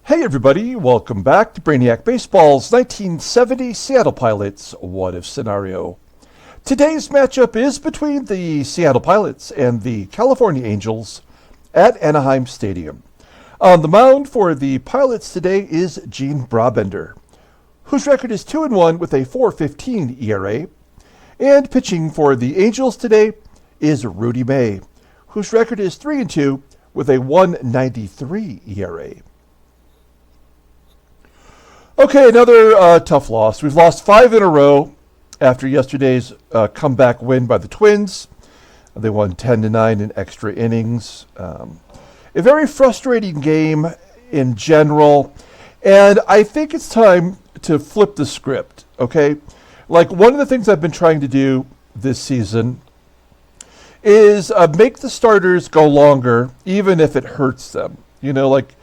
Hey everybody, welcome back to Brainiac Baseball's 1970 Seattle Pilots What If Scenario. Today's matchup is between the Seattle Pilots and the California Angels at Anaheim Stadium. On the mound for the Pilots today is Gene Brabender, whose record is 2-1 with a 4.15 ERA. And pitching for the Angels today is Rudy May, whose record is 3-2 with a 1.93 ERA. Okay, another tough loss. We've lost 5 in a row after yesterday's comeback win by the Twins. They won 10-9 in extra innings. A very frustrating game in general, and I think it's time to flip the script, okay? Like, one of the things I've been trying to do this season is make the starters go longer, even if it hurts them. You know, like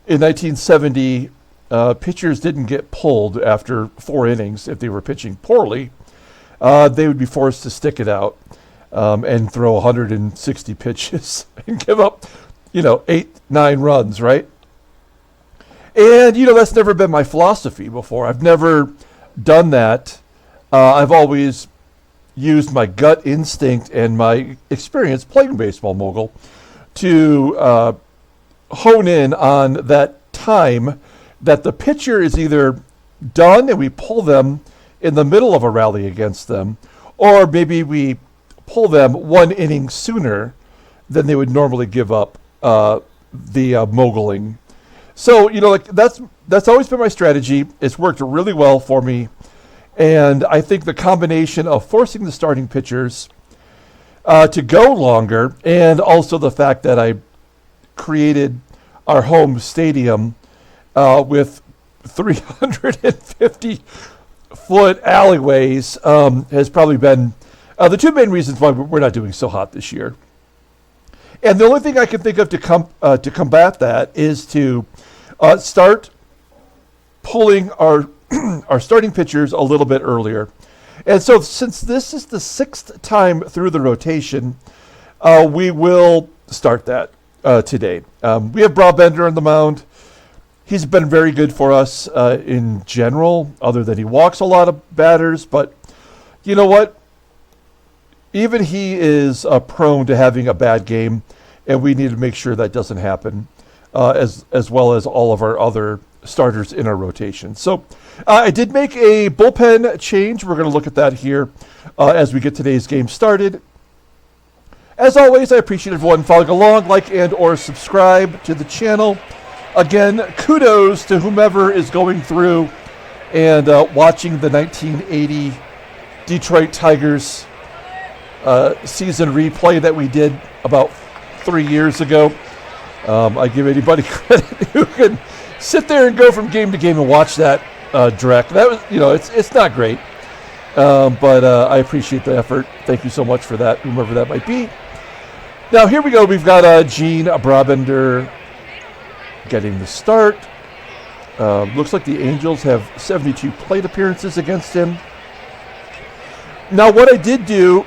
in 1970, pitchers didn't get pulled after 4 innings if they were pitching poorly. They would be forced to stick it out and throw 160 pitches and give up, 8-9 runs, right? And, that's never been my philosophy before. I've never done that. I've always used my gut instinct and my experience playing baseball, Mogul, to hone in on that time that the pitcher is either done and we pull them in the middle of a rally against them, or maybe we pull them 1 inning sooner than they would normally give up the moguling. So, that's always been my strategy. It's worked really well for me. And I think the combination of forcing the starting pitchers to go longer, and also the fact that I created our home stadium with 350-foot alleyways has probably been the 2 main reasons why we're not doing so hot this year. And the only thing I can think of to combat that is to start pulling our our starting pitchers a little bit earlier. And so since this is the 6th time through the rotation, we will start that today. We have Brabender on the mound. He's been very good for us in general, other than he walks a lot of batters. But you know what? Even he is prone to having a bad game, and we need to make sure that doesn't happen, as well as all of our other starters in our rotation. So I did make a bullpen change. We're going to look at that here as we get today's game started. As always, I appreciate everyone following along, like and or subscribe to the channel. Again, kudos to whomever is going through and watching the 1980 Detroit Tigers season replay that we did about 3 years ago. I give anybody credit who can sit there and go from game to game and watch that direct. That was, it's not great, but I appreciate the effort. Thank you so much for that, whomever that might be. Now here we go. We've got Gene Brabender getting the start. Looks like the Angels have 72 plate appearances against him. Now, what I did do,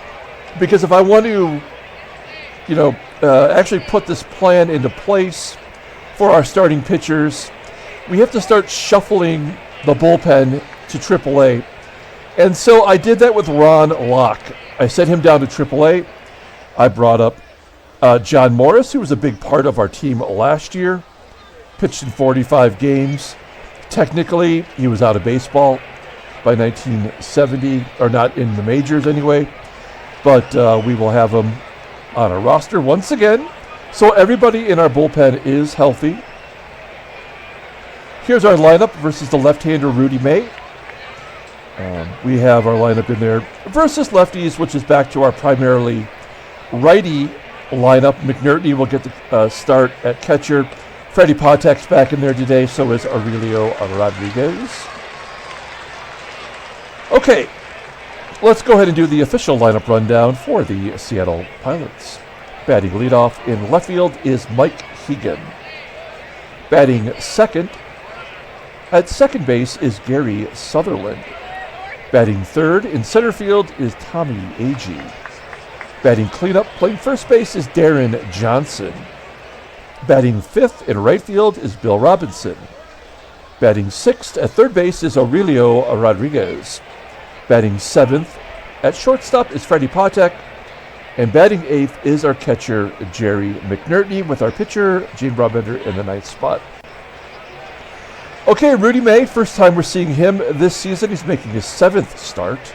because if I want to, actually put this plan into place for our starting pitchers, we have to start shuffling the bullpen to AAA. And so I did that with Ron Locke. I sent him down to AAA. I brought up John Morris, who was a big part of our team last year. Pitched in 45 games. Technically, he was out of baseball by 1970, or not in the majors anyway. But we will have him on our roster once again. So everybody in our bullpen is healthy. Here's our lineup versus the left-hander Rudy May. We have our lineup in there versus lefties, which is back to our primarily righty lineup. McNERTNEY will get the start at catcher. Freddie PATEK's back in there today, so is Aurelio Rodriguez. Okay, let's go ahead and do the official lineup rundown for the Seattle Pilots. Batting leadoff in left field is Mike HEGAN. Batting second at second base is Gary Sutherland. Batting third in center field is Tommie AGEE. Batting cleanup playing first base is Deron Johnson. Batting fifth in right field is Bill Robinson. Batting sixth at third base is Aurelio Rodriguez. Batting seventh at shortstop is Freddie PATEK. And batting eighth is our catcher, Jerry McNERTNEY, with our pitcher, Gene Brabender, in the ninth spot. Okay, Rudy May, first time we're seeing him this season. He's making his seventh start.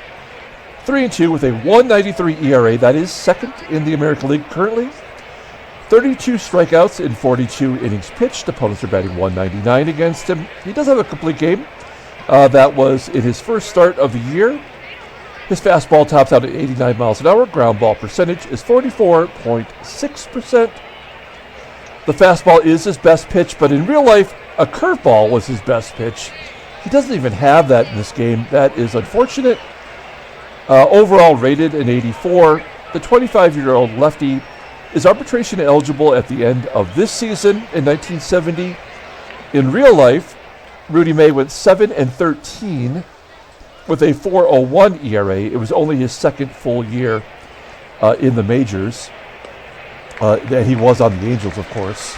3-2 with a 1.93 ERA. That is second in the American League currently. 32 strikeouts in 42 innings pitched. Opponents are batting 199 against him. He does have a complete game. That was in his first start of the year. His fastball tops out at 89 miles an hour. Ground ball percentage is 44.6%. The fastball is his best pitch, but in real life, a curveball was his best pitch. He doesn't even have that in this game. That is unfortunate. Overall rated an 84. The 25-year-old lefty is arbitration eligible at the end of this season in 1970. In real life, Rudy May went 7-13 with a 4.01 ERA. It was only his second full year in the majors. That he was on the Angels, of course.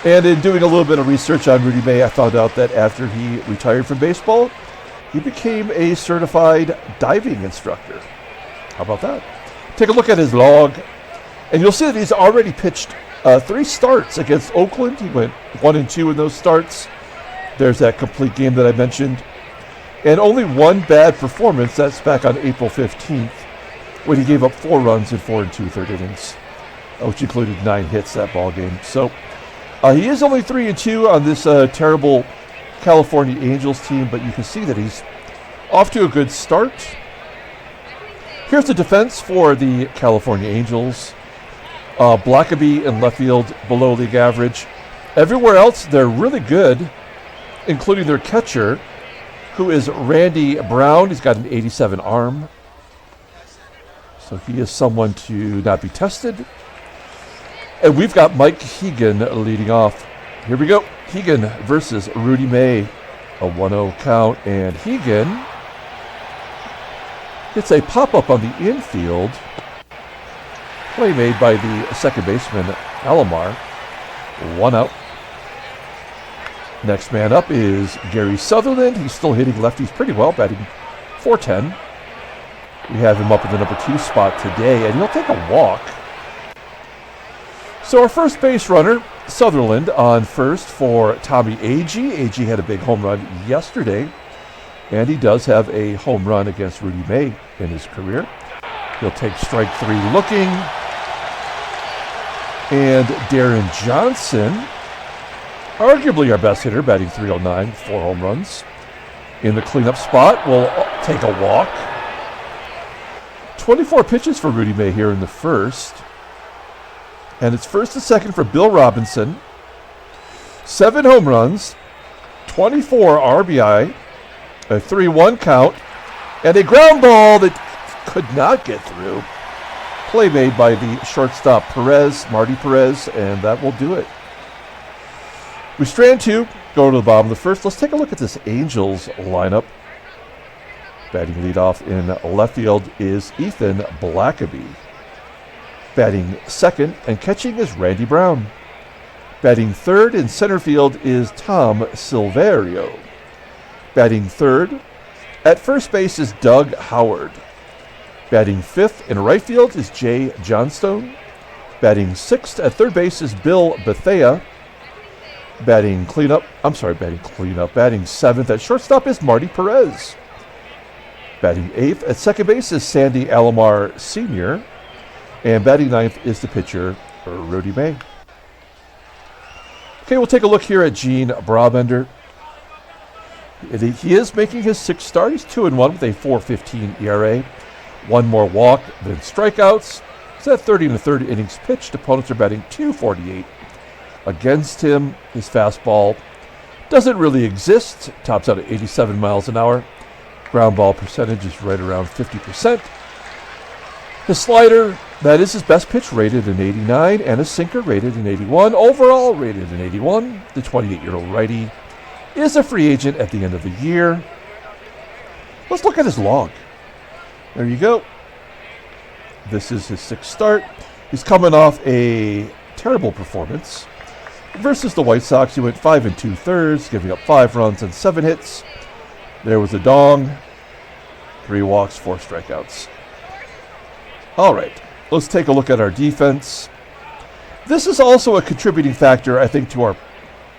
And in doing a little bit of research on Rudy May, I found out that after he retired from baseball, he became a certified diving instructor. How about that? Take a look at his log, and you'll see that he's already pitched 3 starts against Oakland. He went 1-2 in those starts. There's that complete game that I mentioned. And only one bad performance, that's back on April 15th, when he gave up 4 runs in 4 2/3 innings, which included 9 hits that ball game. So he is only 3-2 on this terrible California Angels team, but you can see that he's off to a good start. Here's the defense for the California Angels. BLACKABY in left field, below league average. Everywhere else, they're really good, including their catcher, who is Randy Brown. He's got an 87 arm. So he is someone to not be tested. And we've got Mike HEGAN leading off. Here we go. HEGAN versus Rudy May. A 1-0 count. And HEGAN gets a pop-up on the infield. Play made by the second baseman, ALOMAR. 1 out. Next man up is Gary Sutherland. He's still hitting lefties pretty well, batting .410. We have him up in the number 2 spot today, and he'll take a walk. So our first base runner, Sutherland, on first for Tommie AGEE. AGEE had a big home run yesterday, and he does have a home run against Rudy May in his career. He'll take strike 3 looking. And Deron Johnson, arguably our best hitter, batting .309, 4 home runs. In the cleanup spot, will take a walk. 24 pitches for Rudy May here in the first. And it's first and second for Bill Robinson. 7 home runs, 24 RBI, a 3-1 count, and a ground ball that could not get through. Play made by the shortstop PEREZ, Marty PEREZ, and that will do it. We strand 2, go to the bottom of the first. Let's take a look at this Angels lineup. Batting leadoff in left field is Ethan BLACKABY. Batting second and catching is Randy Brown. Batting third in center field is Tom Silverio. Batting third at first base is Doug Howard. Batting fifth in right field is JOHNSTONE. Batting sixth at third base is Bill BETHEA. Batting seventh at shortstop is Marty PEREZ. Batting eighth at second base is Sandy Alomar Sr. And batting ninth is the pitcher, Rudy May. Okay, we'll take a look here at Gene Brabender. He is making his 6th start. He's 2-1 with a 4.15 ERA. 1 more walk than strikeouts. He's at 30 1/3 innings pitched. Opponents are batting .248 against him. His fastball doesn't really exist. Tops out at 87 miles an hour. Ground ball percentage is right around 50%. His slider, that is his best pitch, rated an 89, and his sinker rated an 81. Overall rated an 81. The 28-year-old righty is a free agent at the end of the year. Let's look at his log. There you go. This is his 6th start. He's coming off a terrible performance Versus the White Sox, he went 5 2/3, giving up 5 runs and 7 hits. There was a dong, 3 walks, 4 strikeouts. All right, let's take a look at our defense. This is also a contributing factor, I think, to our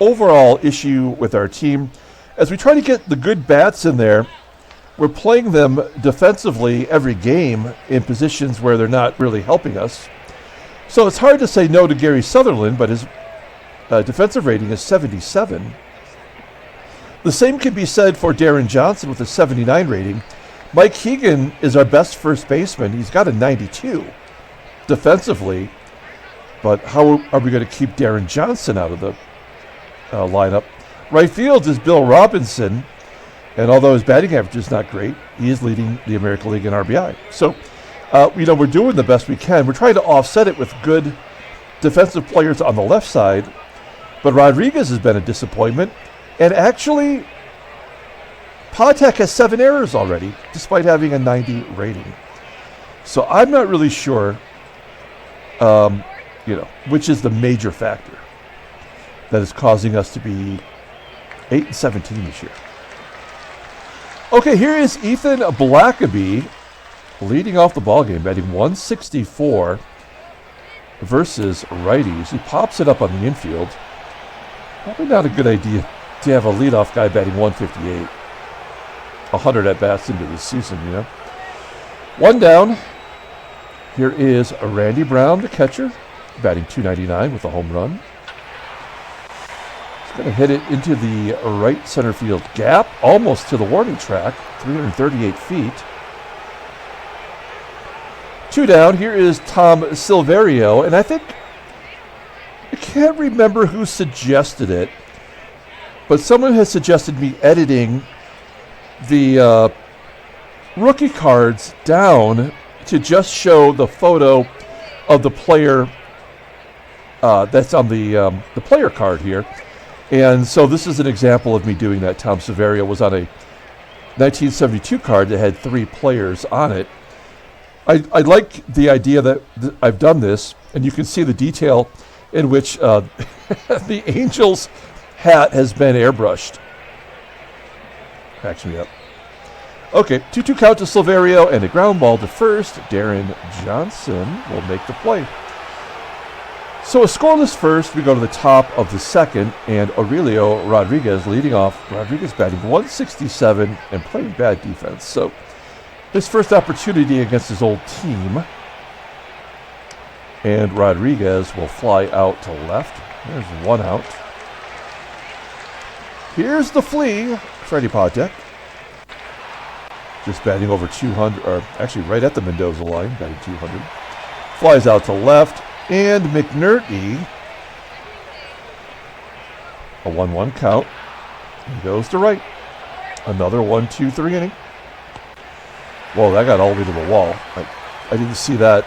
overall issue with our team. As we try to get the good bats in there, we're playing them defensively every game in positions where they're not really helping us. So it's hard to say no to Gary Sutherland, but his defensive rating is 77. The same can be said for Deron Johnson with a 79 rating. Mike HEGAN is our best first baseman. He's got a 92 defensively, but how are we going to keep Deron Johnson out of the lineup? Right field is Bill Robinson, and although his batting average is not great, he is leading the American League in RBI. So, we're doing the best we can. We're trying to offset it with good defensive players on the left side, but Rodriguez has been a disappointment, and actually, PATEK has 7 errors already, despite having a 90 rating. So I'm not really sure, which is the major factor that is causing us to be 8-17 this year. Okay, here is Ethan Blackaby leading off the ballgame, batting 164 versus righties. He pops it up on the infield. Probably not a good idea to have a leadoff guy batting 158. 100 at-bats into the season, One down. Here is Randy Brown, the catcher, batting 299 with a home run. He's going to hit it into the right center field gap, almost to the warning track, 338 feet. 2 down. Here is Tom Silverio, and I can't remember who suggested it, but someone has suggested me editing the rookie cards down to just show the photo of the player that's on the player card here. And so this is an example of me doing that. Tom Silverio was on a 1972 card that had 3 players on it. I like the idea that I've done this, and you can see the detail in which the Angels hat has been airbrushed. Cracks me up. Okay, 2-2 count to Silverio, and a ground ball to first. Deron Johnson will make the play. So a scoreless first, we go to the top of the second, and Aurelio Rodriguez leading off. Rodriguez batting 167 and playing bad defense. So his first opportunity against his old team. And Rodriguez will fly out to left. There's 1 out. Here's the flea, Freddie PATEK. Just batting over 200, or actually right at the Mendoza line, batting 200. Flies out to left, and McNERTNEY, a 1-1 count. He goes to right. Another 1-2-3 inning. Whoa, that got all the way to the wall. I didn't see that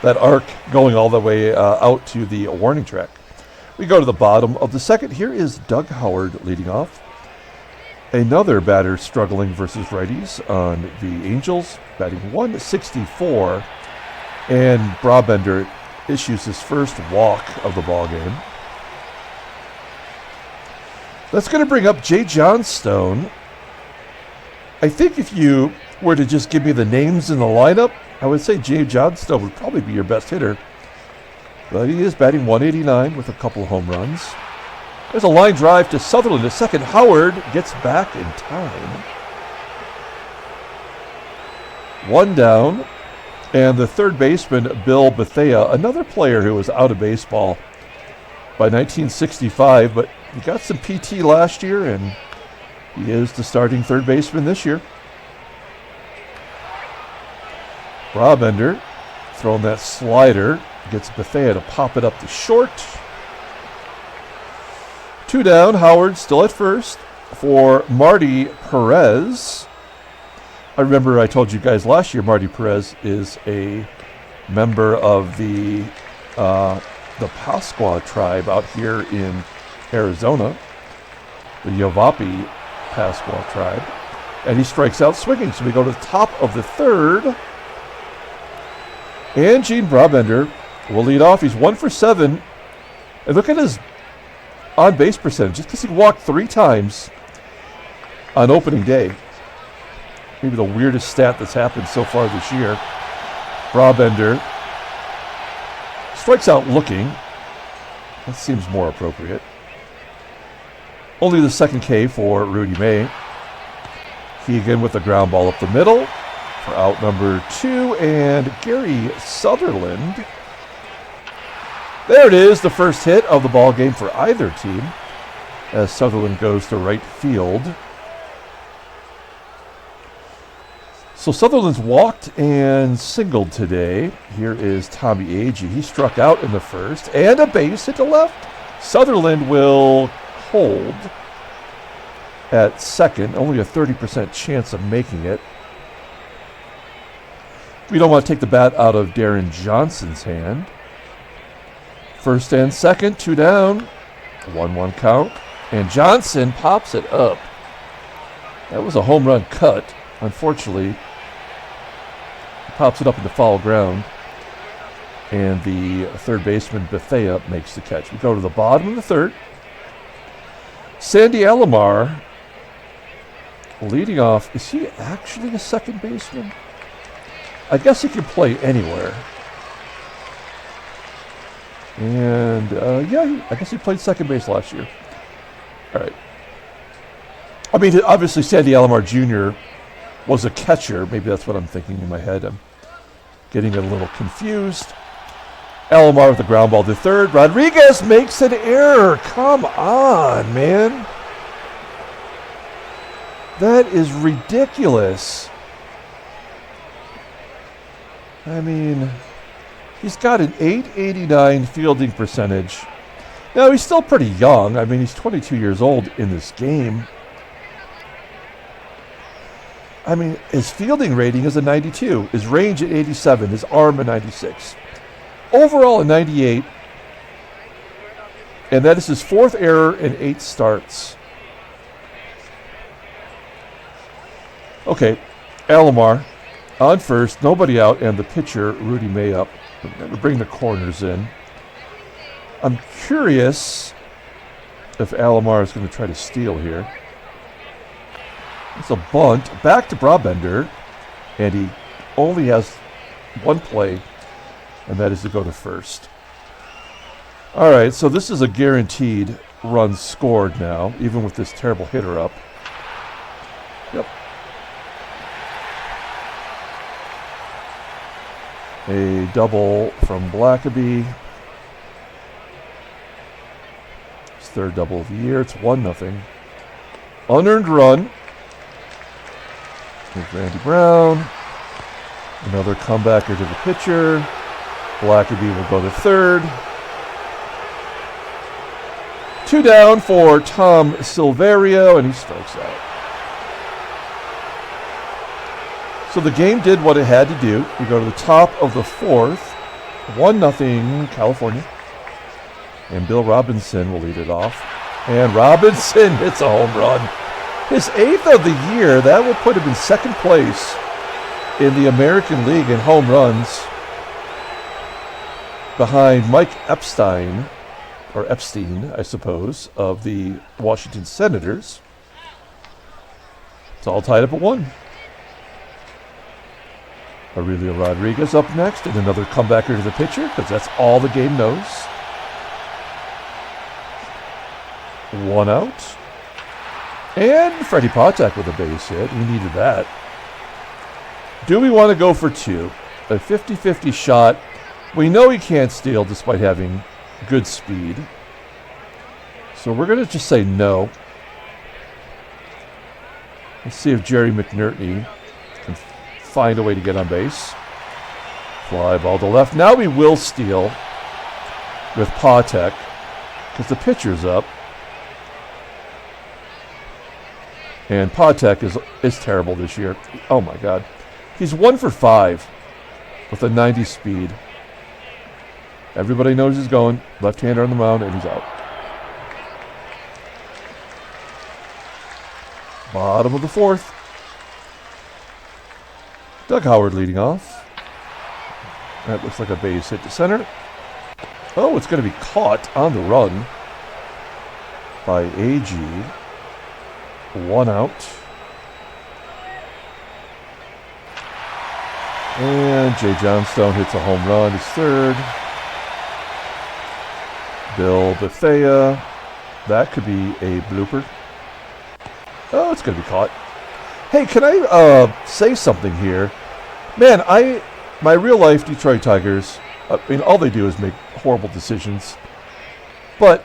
that arc going all the way out to the warning track. We go to the bottom of the second. Here is Doug Howard leading off. Another batter struggling versus righties on the Angels, batting 164, and Brabender issues his first walk of the ball game. That's going to bring up JOHNSTONE. I think if you were to just give me the names in the lineup, I would say JOHNSTONE would probably be your best hitter. But he is batting 189 with a couple of home runs. There's a line drive to Sutherland at second. Howard gets back in time. 1 down. And the third baseman, Bill Bethea, another player who was out of baseball by 1965, but he got some PT last year, and he is the starting third baseman this year. Brabender throwing that slider, gets Bethea to pop it up to short. 2 down, Howard still at first for Marty PEREZ. I remember I told you guys last year Marty PEREZ is a member of the Pascua tribe out here in Arizona, the Yavapai Pascua tribe, and he strikes out swinging. So we go to the top of the third, and Gene Brabender will lead off. He's 1 for 7, and look at his on-base percentage, just because he walked 3 times on opening day. Maybe the weirdest stat that's happened so far this year. Brabender strikes out looking. That seems more appropriate. Only the second K for Rudy May. HEGAN with the ground ball up the middle for out number 2, and Gary Sutherland. There it is, the first hit of the ball game for either team, as Sutherland goes to right field. So Sutherland's walked and singled today. Here is Tommie AGEE. He struck out in the first, and a base hit to left. Sutherland will hold at second. Only a 30% chance of making it. We don't want to take the bat out of Deron Johnson's hand. First and second, 2 down. 1-1 count. And Johnson pops it up. That was a home run cut. Unfortunately, he pops it up into foul ground. And the third baseman, BETHEA, makes the catch. We go to the bottom of the third. Sandy Alomar leading off. Is he actually a second baseman? I guess he can play anywhere. And, yeah, I guess he played second base last year. All right. I mean, obviously, Sandy Alomar Jr. was a catcher. Maybe that's what I'm thinking in my head. I'm getting a little confused. Alomar with the ground ball to third. Rodriguez makes an error. Come on, man. That is ridiculous. I mean, he's got an .889 fielding percentage. Now, he's still pretty young. I mean, he's 22 years old in this game. I mean, his fielding rating is a 92. His range at 87. His arm a 96. Overall a 98. And that is his 4th error in 8 starts. Okay, Alomar on first, nobody out, and the pitcher, Rudy May, up. We're going to bring the corners in. I'm curious if Alomar is going to try to steal here. It's a bunt. Back to Brabender, and he only has one play, and that is to go to first. All right, so this is a guaranteed run scored now, even with this terrible hitter up. Yep. A double from BLACKABY. His 3rd double of the year. It's 1-0. Unearned run. Here's Randy Brown. Another comebacker to the pitcher. BLACKABY will go to third. 2 down for Tom Silverio, and he strikes out. So the game did what it had to do. We go to the top of the 4th. 1-0 California. And Bill Robinson will lead it off. And Robinson hits a home run. His 8th of the year. That will put him in 2nd place in the American League in home runs, behind Mike Epstein, or Epstein, I suppose, of the Washington Senators. It's all tied up at 1. Aurelio Rodriguez up next, and another comebacker to the pitcher, because that's all the game knows. 1 out. And Freddie PATEK with a base hit. He needed that. Do we want to go for 2? A 50-50 shot. We know he can't steal despite having good speed. So we're going to just say no. Let's see if Jerry McNERTNEY can find a way to get on base. Fly ball to left. Now we will steal with PATEK because the pitcher's up. And PATEK is terrible this year. Oh my God. He's 1 for 5 with a 90 speed. Everybody knows he's going. Left-hander on the mound, and he's out. Bottom of the 4th. Doug Howard leading off. That looks like a base hit to center. Oh, it's going to be caught on the run. by AGEE. 1 out. And JOHNSTONE hits a home run, his third. BETHEA. That could be a blooper. Oh, it's going to be caught. Hey, can I say something here? Man, my real-life Detroit Tigers, I mean, all they do is make horrible decisions. But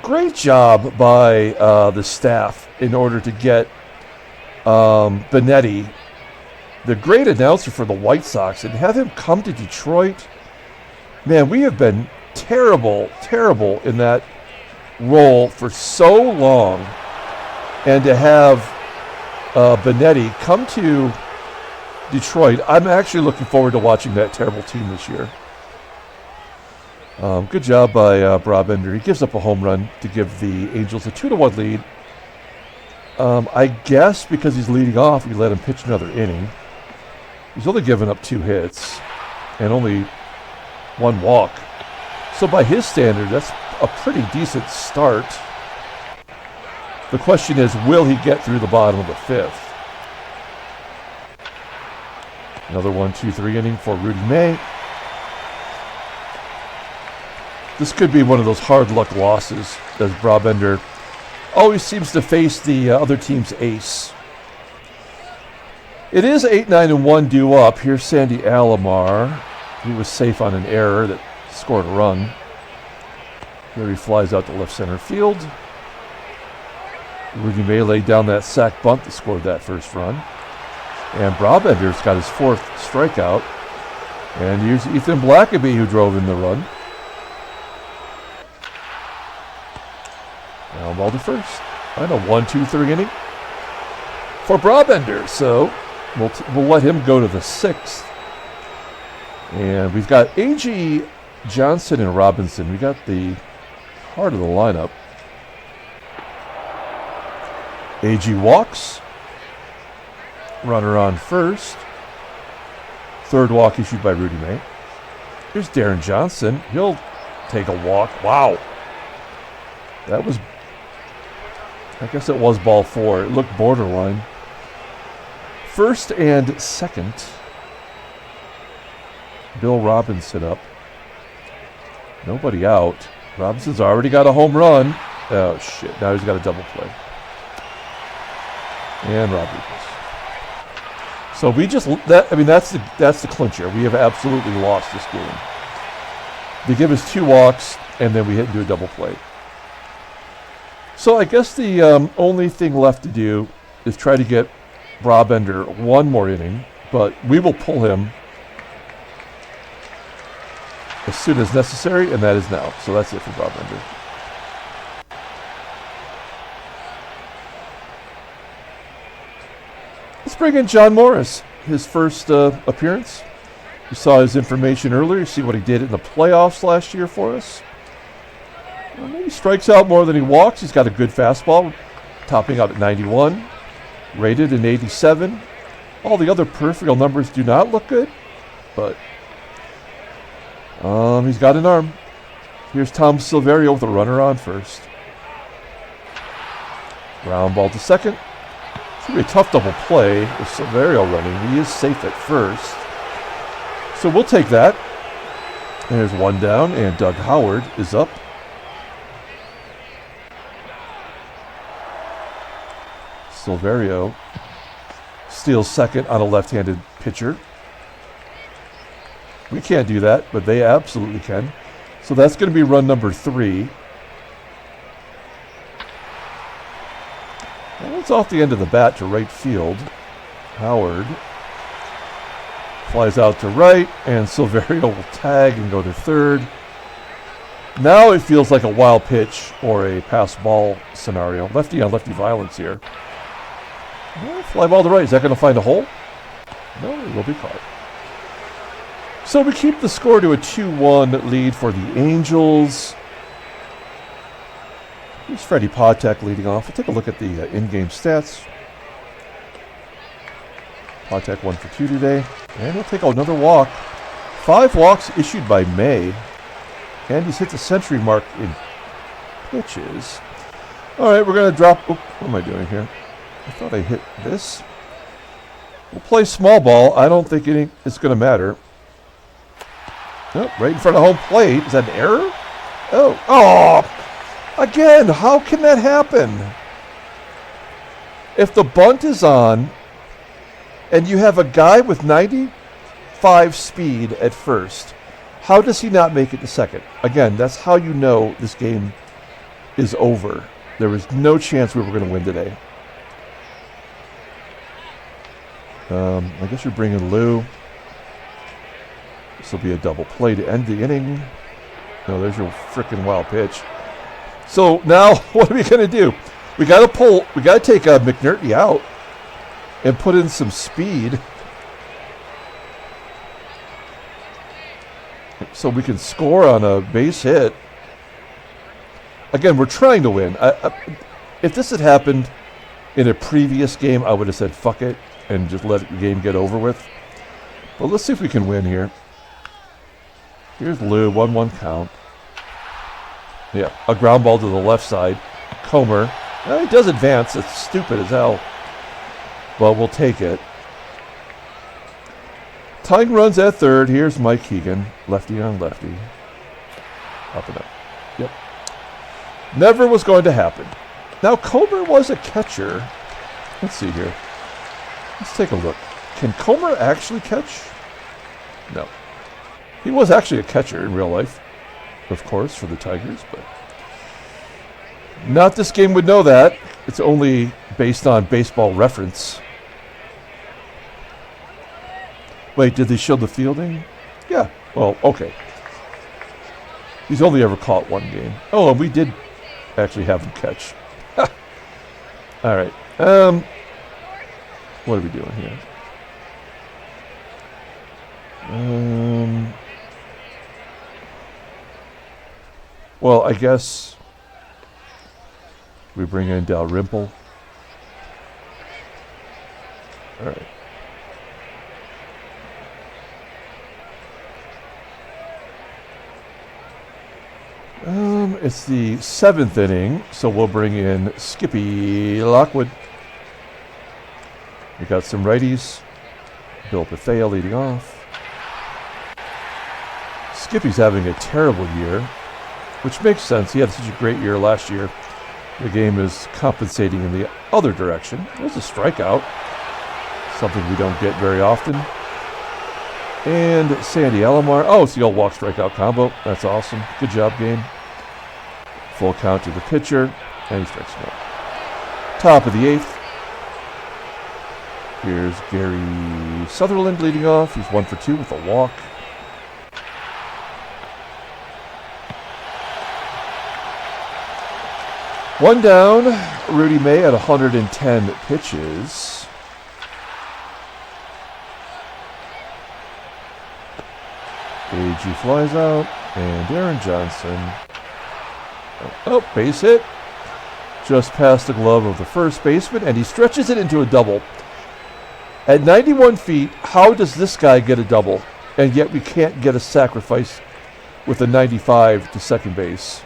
great job by the staff in order to get Benetti, the great announcer for the White Sox, and have him come to Detroit. Man, we have been terrible, terrible in that role for so long. And to have Benetti come to Detroit, I'm actually looking forward to watching that terrible team this year. Good job by Brabender. He gives up a home run to give the Angels a 2-1 lead. I guess because he's leading off, we let him pitch another inning. He's only given up 2 hits and only 1 walk. So by his standard, that's a pretty decent start. The question is, will he get through the bottom of the 5th? Another 1-2-3 inning for Rudy May. This could be one of those hard luck losses, as Brabender always seems to face the other team's ace. It is 8-9-1 due up. Here's Sandy Alomar. He was safe on an error that scored a run. Here he flies out to left center field. Rudy May laid down that sac bunt that scored that first run. And Brabender's got his 4th strikeout. And here's Ethan BLACKABY, who drove in the run. Now ball to first. And a 1-2-3 inning for Brabender. So we'll let him go to the 6th. And we've got AGEE, Johnson, and Robinson. We got the heart of the lineup. AGEE walks. Runner on first. 3rd walk issued by Rudy May. Here's Deron Johnson. He'll take a walk. Wow. That was, I guess it was ball 4. It looked borderline. 1st and 2nd. Bill Robinson up. Nobody out. Robinson's already got a home run. Oh, shit. Now he's got a double play. And Rodriguez. So we just, that's the clincher. We have absolutely lost this game. They give us 2 walks, and then we hit into a double play. So I guess the only thing left to do is try to get Brabender 1 more inning, but we will pull him as soon as necessary, and that is now. So that's it for Brabender. Let's bring in John Morris, his first appearance. You saw his information earlier. You see what he did in the playoffs last year for us. He strikes out more than he walks. He's got a good fastball, topping out at 91, rated in 87. All the other peripheral numbers do not look good, but he's got an arm. Here's SILVERIO with a runner on first. Ground ball to second. It's going to be a tough double play with SILVERIO running. He is safe at first. So we'll take that. And there's 1 down, and Doug Howard is up. SILVERIO steals second on a left-handed pitcher. We can't do that, but they absolutely can. So that's going to be run number 3. And it's off the end of the bat to right field. Howard flies out to right, and SILVERIO will tag and go to 3rd. Now it feels like a wild pitch or a pass ball scenario. Lefty on lefty violence here. Well, fly ball to right. Is that going to find a hole? No, it will be caught. So we keep the score to a 2-1 lead for the Angels. Here's Freddie PATEK leading off. We'll take a look at the in-game stats. PATEK 1 for 2 today. And he'll take another walk. 5 walks issued by May. And he's hit the century mark in pitches. All right, we're going to drop. Oop, what am I doing here? I thought I hit this. We'll play small ball. I don't think it's going to matter. Oh, right in front of home plate. Is that an error? Oh, again, how can that happen? If the bunt is on and you have a guy with 95 speed at first, how does he not make it to second? Again, that's how you know this game is over. There was no chance we were going to win today. I guess you're bringing Lou. This will be a double play to end the inning. No, there's your freaking wild pitch. So now, what are we going to do? We got to take McNERTNEY out and put in some speed so we can score on a base hit. Again, we're trying to win. If this had happened in a previous game, I would have said fuck it and just let the game get over with. But let's see if we can win here. Here's Lou, 1-1 count. Yeah, a ground ball to the left side. Comer. He does advance. It's stupid as hell. But we'll take it. Tying runs at third. Here's Mike HEGAN. Lefty on lefty. Up and up. Yep. Never was going to happen. Now, Comer was a catcher. Let's see here. Let's take a look. Can Comer actually catch? No. He was actually a catcher in real life, of course, for the Tigers, but not this game would know that. It's only based on Baseball Reference. Wait, did they show the fielding? Yeah. Well, okay. He's only ever caught one game. Oh, and we did actually have him catch. All right. What are we doing here? Well, I guess we bring in Dalrymple. All right. It's the 7th inning, so we'll bring in Skippy Lockwood. We got some righties. Bill BETHEA leading off. Skippy's having a terrible year, which makes sense. He had such a great year last year. The game is compensating in the other direction. There's a strikeout, something we don't get very often. And Sandy ALOMAR. Oh, it's the old walk strikeout combo. That's awesome. Good job, game. Full count to the pitcher, and he strikes him out. Top of the 8th. Here's Gary Sutherland leading off. He's 1 for 2 with a walk. One down. Rudy May at 110 pitches. AGEE flies out, and Deron Johnson. Oh, base hit. Just past the glove of the first baseman, and he stretches it into a double. At 91 feet, how does this guy get a double? And yet we can't get a sacrifice with a 95 to second base.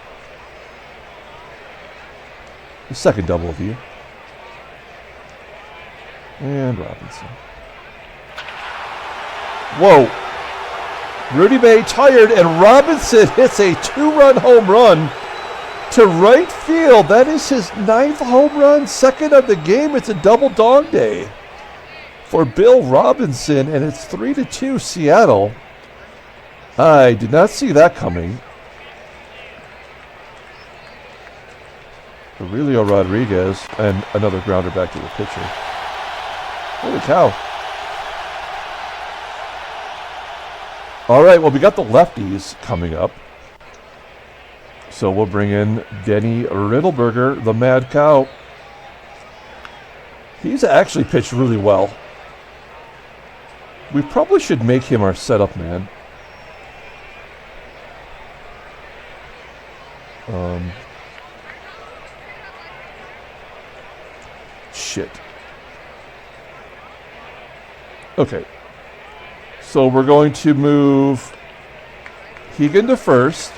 The second double of you. And Robinson. Whoa. Rudy May tired, and Robinson hits a 2-run home run to right field. That is his 9th home run, 2nd of the game. It's a double dog day for Bill Robinson, and it's 3-2 Seattle. I did not see that coming. Aurelio Rodriguez, and another grounder back to the pitcher. Holy cow. All right, well, we got the lefties coming up. So we'll bring in Denny Riddleberger, the Mad Cow. He's actually pitched really well. We probably should make him our setup man. Shit. Okay. So we're going to move HEGAN to first.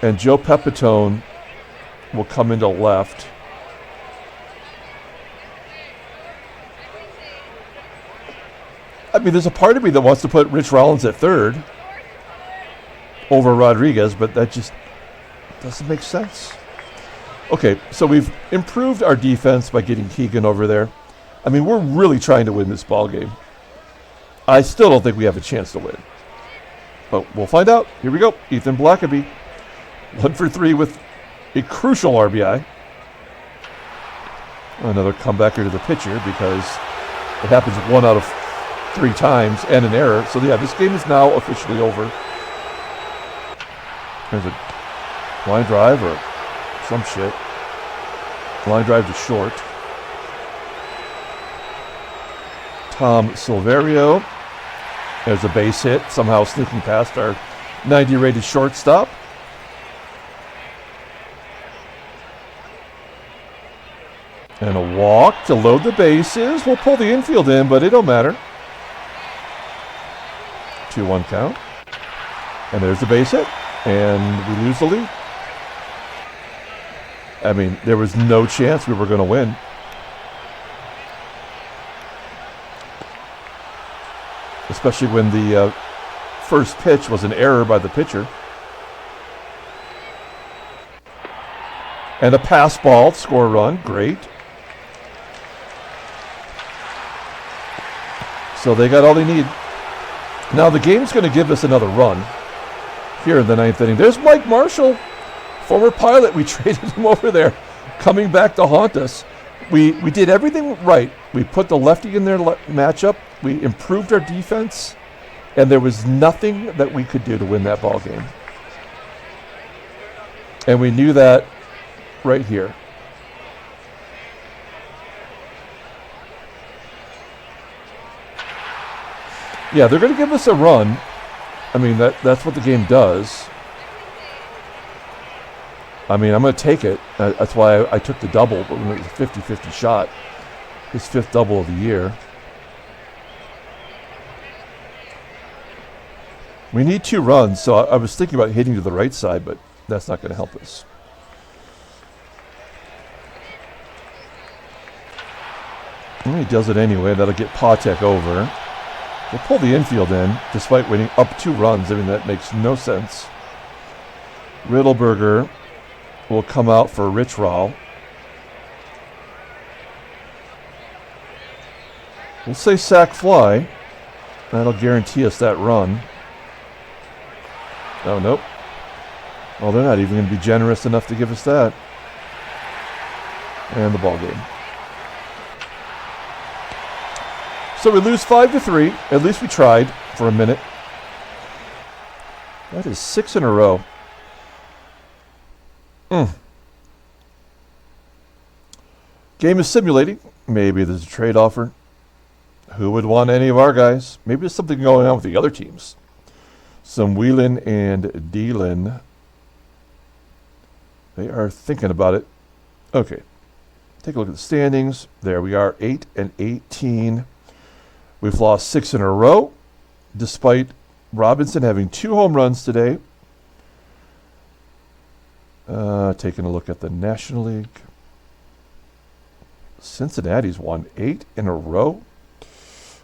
And Joe Pepitone will come into left. I mean, there's a part of me that wants to put Rich Rollins at third over Rodriguez, but that just doesn't make sense. Okay, so we've improved our defense by getting HEGAN over there. I mean, we're really trying to win this ball game. I still don't think we have a chance to win. But we'll find out. Here we go. Ethan BLACKABY. 1 for 3 with a crucial RBI. Another comebacker to the pitcher because it happens 1 out of 3 times and an error. So yeah, this game is now officially over. There's a line drive or some shit. Line drive to short. Tom Silverio. There's a base hit, somehow sneaking past our 90 rated shortstop. And a walk to load the bases. We'll pull the infield in, but it don't matter. 2-1 count. And there's the base hit. And we lose the lead. I mean, there was no chance we were going to win. Especially when the first pitch was an error by the pitcher. And a pass ball, score a run. Great. So they got all they need. Now the game's going to give us another run here in the 9th inning. There's Mike Marshall, former Pilot. We traded him over there, coming back to haunt us. We did everything right. We put the lefty in their matchup. We improved our defense, and there was nothing that we could do to win that ball game. And we knew that right here. Yeah, they're going to give us a run. I mean, that's what the game does. I mean, I'm going to take it. That's why I took the double, but when it was a 50-50 shot. His 5th double of the year. We need 2 runs, so I was thinking about hitting to the right side, but that's not going to help us. Well, he does it anyway. That'll get PATEK over. We'll pull the infield in, despite winning up 2 runs. I mean, that makes no sense. Riddleberger will come out for Rich Roll. We'll say sac fly. That'll guarantee us that run. Oh, nope. Well, they're not even going to be generous enough to give us that. And the ball game. So we lose 5-3. At least we tried for a minute. That is 6 in a row. Game is simulating. Maybe there's a trade offer. Who would want any of our guys? Maybe there's something going on with the other teams. Some wheeling and dealing. They are thinking about it. Okay. Take a look at the standings. There we are, 8-18. We've lost 6 in a row, despite Robinson having 2 home runs today. Taking a look at the National League. Cincinnati's won 8 in a row.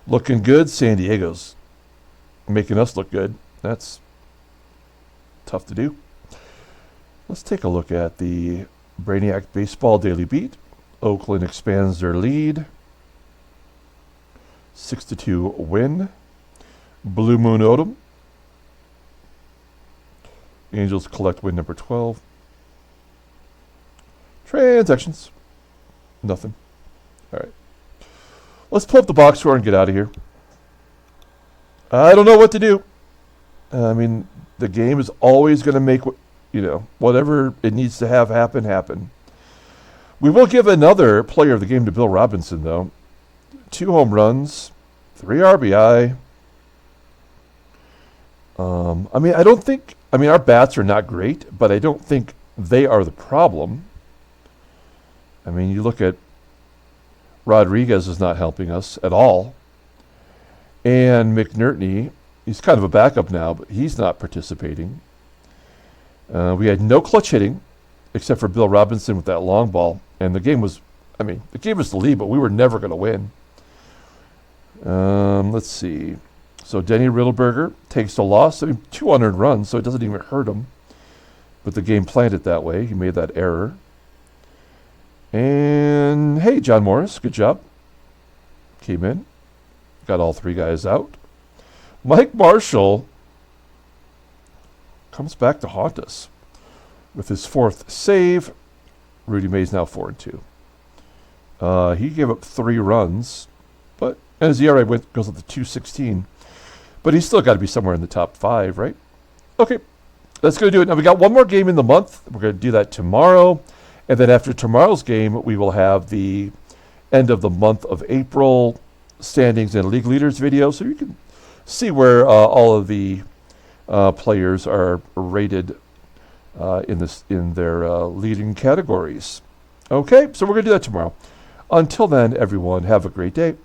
Looking good. San Diego's making us look good. That's tough to do. Let's take a look at the Brainiac Baseball Daily Beat. Oakland expands their lead. 6-2 win. Blue Moon Odom. Angels collect win number 12. Transactions. Nothing. All right. Let's pull up the box score and get out of here. I don't know what to do. I mean, the game is always going to make, whatever it needs to have happen. We will give another player of the game to Bill Robinson, though. 2 home runs, 3 RBI. Our bats are not great, but I don't think they are the problem. I mean, you look at Rodriguez is not helping us at all. And McNERTNEY, he's kind of a backup now, but he's not participating. We had no clutch hitting, except for Bill Robinson with that long ball. And the game was, it gave us the lead, but we were never going to win. Let's see. So Denny Riddleberger takes the loss. 200 runs, so it doesn't even hurt him. But the game planned it that way. He made that error. And, hey, John Morris, good job. Came in. Got all 3 guys out. Mike Marshall comes back to haunt us with his 4th save. Rudy Mays now 4-2. He gave up 3 runs, but and his ERA goes up to 2.16. But he's still got to be somewhere in the top 5, right? Okay, that's going to do it. Now we got one more game in the month. We're going to do that tomorrow, and then after tomorrow's game, we will have the end of the month of April standings and league leaders video, so you can see where all of the players are rated in their leading categories. Okay, so we're going to do that tomorrow. Until then, everyone, have a great day.